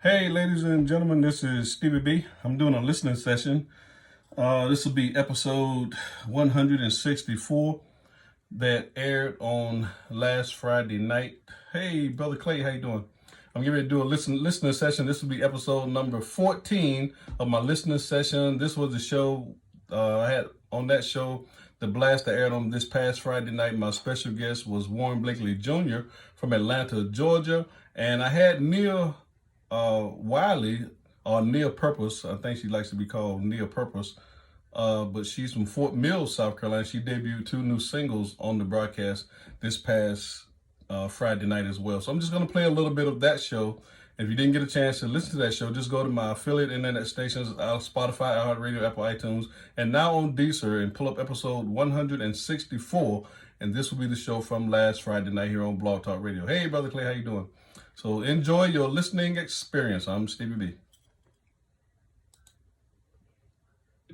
Hey, ladies and gentlemen, this is Stevie B. I'm doing a listening session. This will be episode 164 that aired on last Friday night. Hey, Brother Clay, how you doing? I'm getting ready to do a listening session. This will be episode number 14 of my listening session. This was the show I had on that show. The blast that aired on this past Friday night. My special guest was Warren Blakely Jr. from Atlanta, Georgia. And I had Neil Wiley, or Neil Purpose. I think she likes to be called Neil Purpose. But she's from Fort Mill, South Carolina. She debuted 2 new singles on the broadcast this past Friday night as well. So I'm just going to play a little bit of that show. If you didn't get a chance to listen to that show, just go to my affiliate internet stations, Spotify, iHeartRadio, Apple iTunes, and now on Deezer, and pull up episode 164. And this will be the show from last Friday night here on Blog Talk Radio. Hey, Brother Clay, how you doing? So enjoy your listening experience. I'm Stevie B.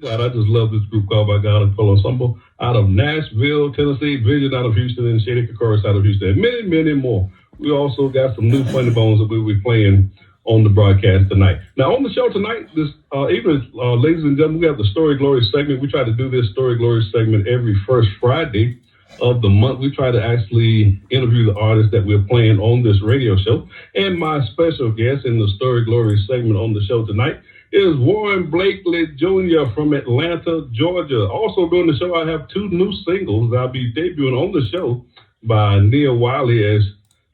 God, I just love this group called By God and Full Ensemble out of Nashville, Tennessee, Vision out of Houston, and Shady Chorus out of Houston, and many, many more. We also got some new funny bones that we'll be playing on the broadcast tonight. Now, on the show tonight, this evening, ladies and gentlemen, we have the Story Glory segment. We try to do this Story Glory segment every first Friday of the month. We try to actually interview the artists that we're playing on this radio show. And my special guest in the Story Glory segment on the show tonight is Warren Blakely Jr. from Atlanta, Georgia. Also during the show, I have 2 new singles I'll be debuting on the show by Neil Wiley,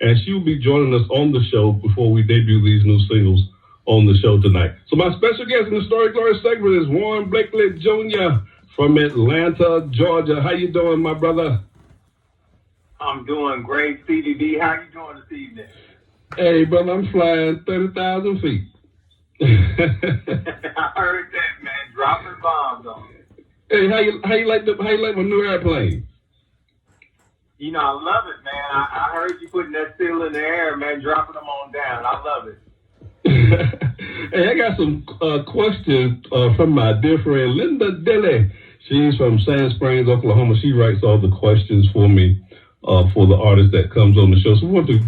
and she'll be joining us on the show before we debut these new singles on the show tonight. So my special guest in the Story Glory segment is Warren Blakely Jr. from Atlanta, Georgia. How you doing, my brother? I'm doing great, Stevie B. How you doing this evening? Hey, brother, I'm flying 30,000 feet. I heard that, man. Dropping bombs on it. Hey, how you like my new airplane? You know, I love it, man. I heard you putting that still in the air, man, dropping them on down. I love it. Hey, I got some questions from my dear friend Linda Dilly. She's from Sand Springs, Oklahoma. She writes all the questions for me for the artist that comes on the show. So we want to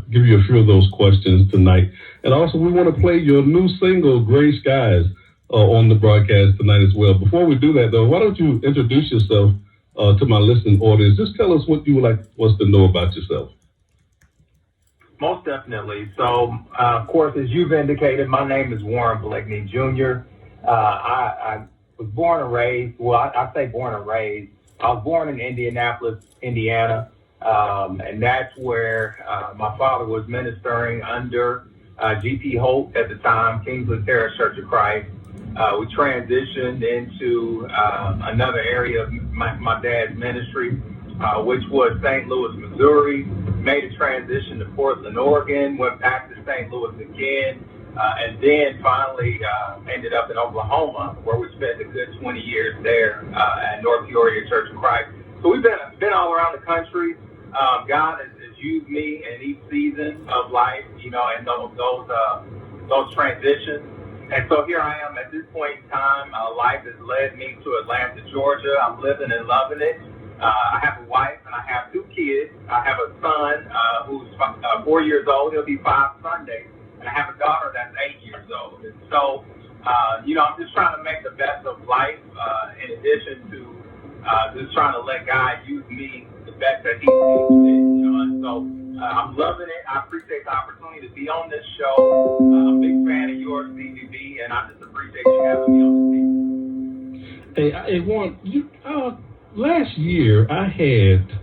give you a few of those questions tonight. And also, we want to play your new single, Gray Skies, on the broadcast tonight as well. Before we do that, though, why don't you introduce yourself to my listening audience? Just tell us what you would like us to know about yourself. Most definitely. So, of course, as you've indicated, my name is Warren Blakely Jr. I was born and raised, I say born and raised. I was born in Indianapolis, Indiana, and that's where my father was ministering under G.P. Holt at the time, Kingsland Terrace Church of Christ. We transitioned into another area of my dad's ministry, which was St. Louis, Missouri. Made a transition to Portland, Oregon, went back to St. Louis again, and then finally ended up in Oklahoma, where we spent a good 20 years there at North Peoria Church of Christ. So we've been all around the country. God has used me in each season of life, you know, and those transitions. And so here I am at this point in time. Life has led me to Atlanta, Georgia. I'm living and loving it. I have a wife and I have 2 kids. I have a son who's 4 years old. He'll be 5 Sunday. And I have a daughter that's 8 years old. And so, you know, I'm just trying to make the best of life in addition to just trying to let God use me the best that He can. You know, and so I'm loving it. I appreciate the opportunity to be on this show. I'm a big fan of yours, CVB, and I just appreciate you having me on the team. Hey, Warren, last year I had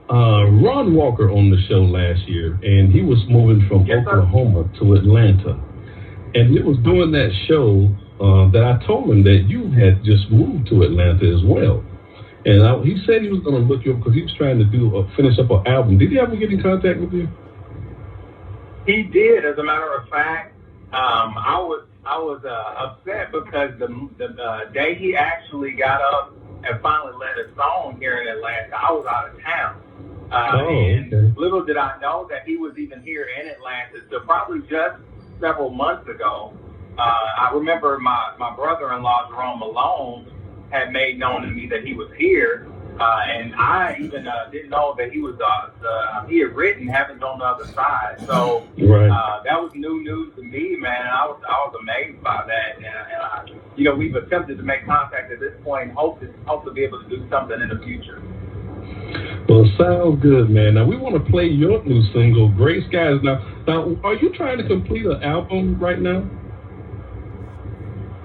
Ron Walker on the show last year, and he was moving from Oklahoma to Atlanta. And it was during that show that I told him that you had just moved to Atlanta as well. And he said he was going to look you up because he was trying to finish up an album. Did he ever get in contact with you? He did. As a matter of fact, I was upset because the day he actually got up and finally led a song here in Atlanta, I was out of town. And little did I know that he was even here in Atlanta. So probably just several months ago, I remember my brother-in-law, Jerome Malone, had made known to me that he was here. And I even didn't know that he had written Heaven's on the Other Side. So that was new news to me, man. And I was amazed by that. And we've attempted to make contact at this point and hope to be able to do something in the future. Well, sounds good, man. Now, we want to play your new single, Gray Skies. Now, are you trying to complete an album right now?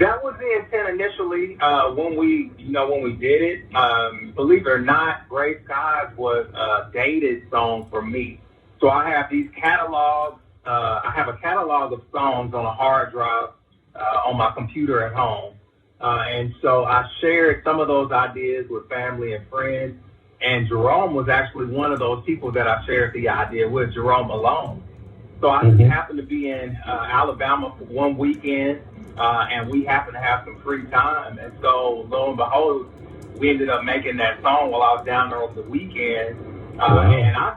That was the intent initially when we did it. Believe it or not, Gray Skies was a dated song for me. So I have these catalogs. I have a catalog of songs on a hard drive on my computer at home. And so I shared some of those ideas with family and friends. And Jerome was actually one of those people that I shared the idea with, Jerome alone. So I just happened to be in Alabama for one weekend, and we happened to have some free time. And so, lo and behold, we ended up making that song while I was down there over the weekend. And I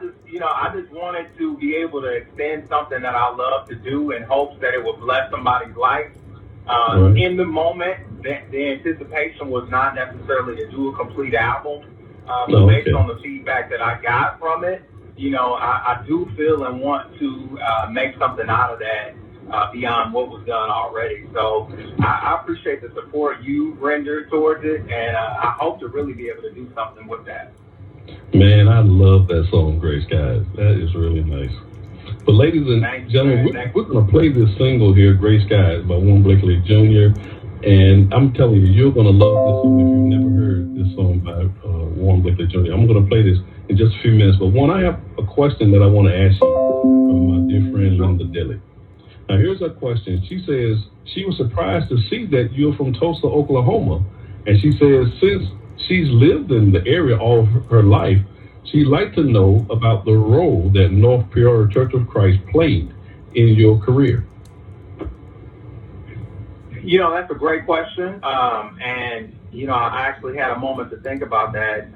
just wanted to be able to extend something that I love to do in hopes that it would bless somebody's life. In the moment, the anticipation was not necessarily to do a complete album. But based on the feedback that I got from it, I do feel and want to make something out of that beyond what was done already. So I appreciate the support you rendered towards it, and I hope to really be able to do something with that. Man, I love that song, Gray Skies. That is really nice. But ladies and gentlemen, we're going to play this single here, Gray Skies, by Warren Blakely Jr., and I'm telling you, you're going to love this song if you've never heard this song by Warren Blakely Jr. I'm going to play this in just a few minutes. But one, I have a question that I want to ask you from my dear friend Linda Dilly. Now, here's her question. She says she was surprised to see that you're from Tulsa, Oklahoma. And she says since she's lived in the area all her life, she'd like to know about the role that North Peoria Church of Christ played in your career. That's a great question. I actually had a moment to think about that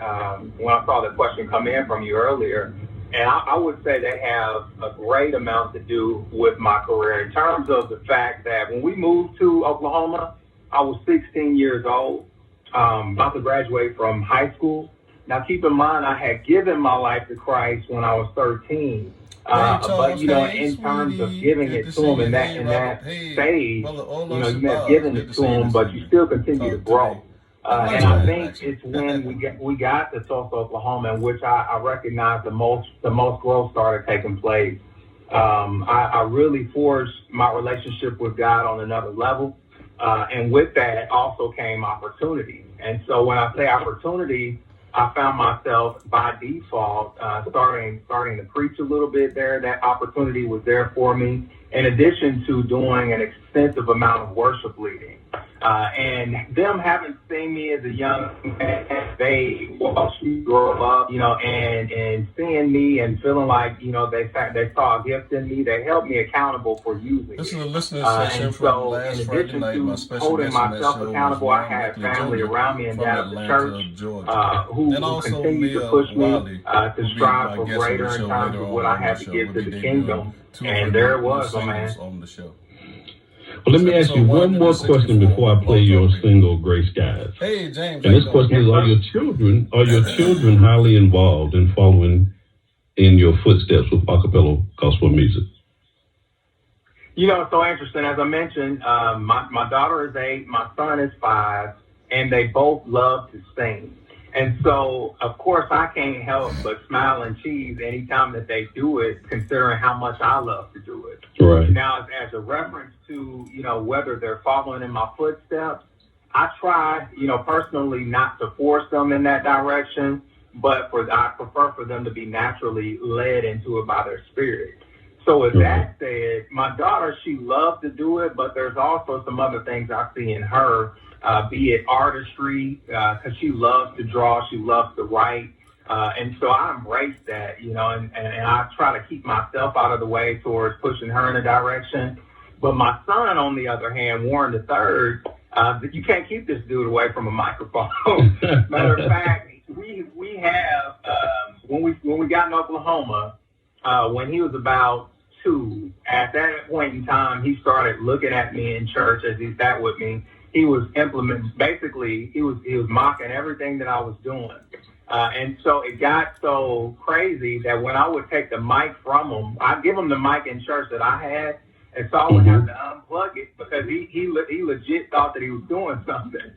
when I saw the question come in from you earlier. And I would say they have a great amount to do with my career in terms of the fact that when we moved to Oklahoma, I was 16 years old, about to graduate from high school. Now, keep in mind, I had given my life to Christ when I was 13. But in terms of giving it to him in that stage, you may have given it to him, but you still continue to grow. And I think it's when we got to Tulsa, Oklahoma, in which I recognized the most growth started taking place. I really forged my relationship with God on another level, and with that also came opportunity. And so when I say opportunity, I found myself by default starting to preach a little bit there. That opportunity was there for me, in addition to doing an extensive amount of worship leading. And them having seen me as a young man, they watched me grow up, and seeing me and feeling like, they saw a gift in me. They held me accountable for using it. This is a listening session from last Friday night. My special holding guest on that myself show accountable, was I had Blakely family Jr. around me in from Dallas Atlanta, church Georgia. who continue to push me to strive for greater in terms of what I have to give to the kingdom. And there it was, my man. On the show. Well, let me ask you one more question before I play your single, Gray Skies. Hey, James. And this question is, are your children highly involved in following in your footsteps with Acappella gospel music? It's so interesting. As I mentioned, my daughter is 8, my son is 5, and they both love to sing. And so, of course, I can't help but smile and cheese anytime that they do it, considering how much I love to do it. Right. Now, as a reference to, whether they're following in my footsteps, I try, personally not to force them in that direction, but I prefer for them to be naturally led into it by their spirit. So with that said, my daughter, she loves to do it, but there's also some other things I see in her, be it artistry, because she loves to draw, she loves to write. And so I embrace that, and I try to keep myself out of the way towards pushing her in a direction. But my son, on the other hand, Warren III, you can't keep this dude away from a microphone. Matter of fact, we have, when we got in Oklahoma, when he was about 2, at that point in time, he started looking at me in church as he sat with me. He was he was mocking everything that I was doing. And so it got so crazy that when I would take the mic from him, I'd give him the mic in church that I had, and so I would have to unplug it because he legit thought that he was doing something.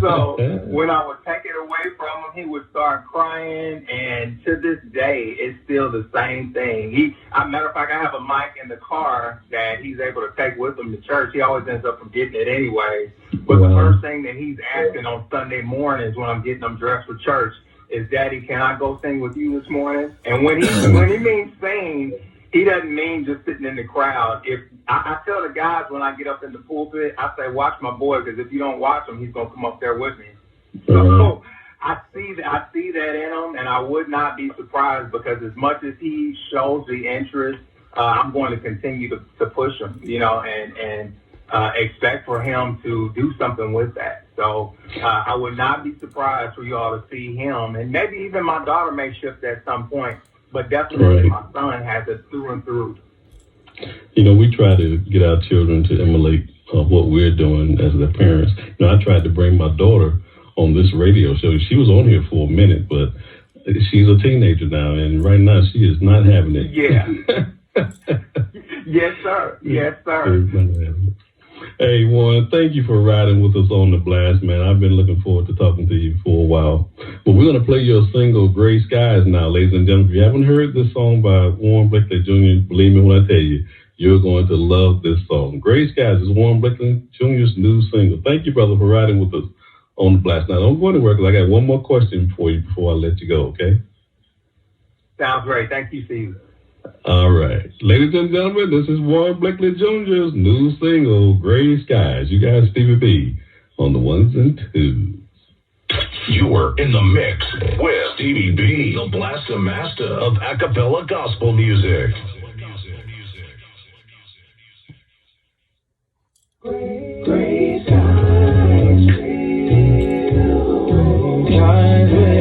So when I would take it away from him, he would start crying, and to this day, it's still the same thing. Matter of fact, I have a mic in the car that he's able to take with him to church. He always ends up forgetting it anyway. But the first thing that he's asking on Sunday mornings when I'm getting him dressed for church is, "Daddy, can I go sing with you this morning?" And when he means sing, he doesn't mean just sitting in the crowd. If I tell the guys when I get up in the pulpit, I say, "Watch my boy, because if you don't watch him, he's gonna come up there with me." So I see that in him, and I would not be surprised, because as much as he shows the interest, I'm going to continue to push him, and expect for him to do something with that. So I would not be surprised for you all to see him, and maybe even my daughter may shift at some point, but definitely my son has it through and through. We try to get our children to emulate what we're doing as their parents. I tried to bring my daughter on this radio show. She was on here for a minute, but she's a teenager now, and right now she is not having it. Yeah. Yes, sir. Yes, sir. Hey, Warren, thank you for riding with us on The Blast, man. I've been looking forward to talking to you for a while. But we're going to play your single, Gray Skies, now, ladies and gentlemen. If you haven't heard this song by Warren Blakely Jr., believe me when I tell you, you're going to love this song. Gray Skies is Warren Blakely Jr.'s new single. Thank you, brother, for riding with us on The Blast. Now, don't go anywhere, because I got one more question for you before I let you go, okay? Sounds great. Thank you, Steve. All right. Ladies and gentlemen, this is Warren Blakely Jr.'s new single, Gray Skies. You guys, Stevie B, on the ones and twos. You are in the mix with Stevie B, the blaster master of Acappella gospel music. Gray skies, skies with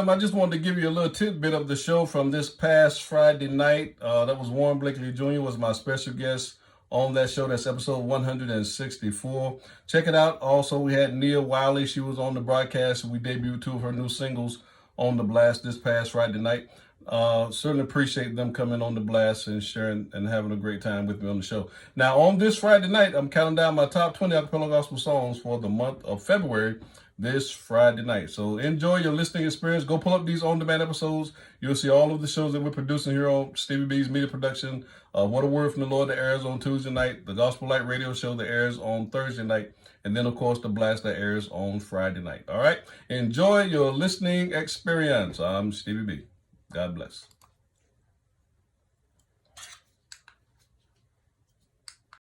I just wanted to give you a little tidbit of the show from this past Friday night. That was Warren Blakely Jr. was my special guest on that show. That's episode 164. Check it out. Also, we had Nia Wiley. She was on the broadcast, and we debuted two of her new singles on The Blast this past Friday night. Certainly appreciate them coming on The Blast and sharing and having a great time with me on the show. Now, on this Friday night, I'm counting down my top 20 acapella gospel songs for the month of February this Friday night. So enjoy your listening experience. Go pull up these on-demand episodes. You'll see all of the shows that we're producing here on Stevie B's Media Production. What a Word from the Lord that airs on Tuesday night. The Gospel Light Radio Show that airs on Thursday night. And then, of course, The Blast that airs on Friday night. All right? Enjoy your listening experience. I'm Stevie B. God bless.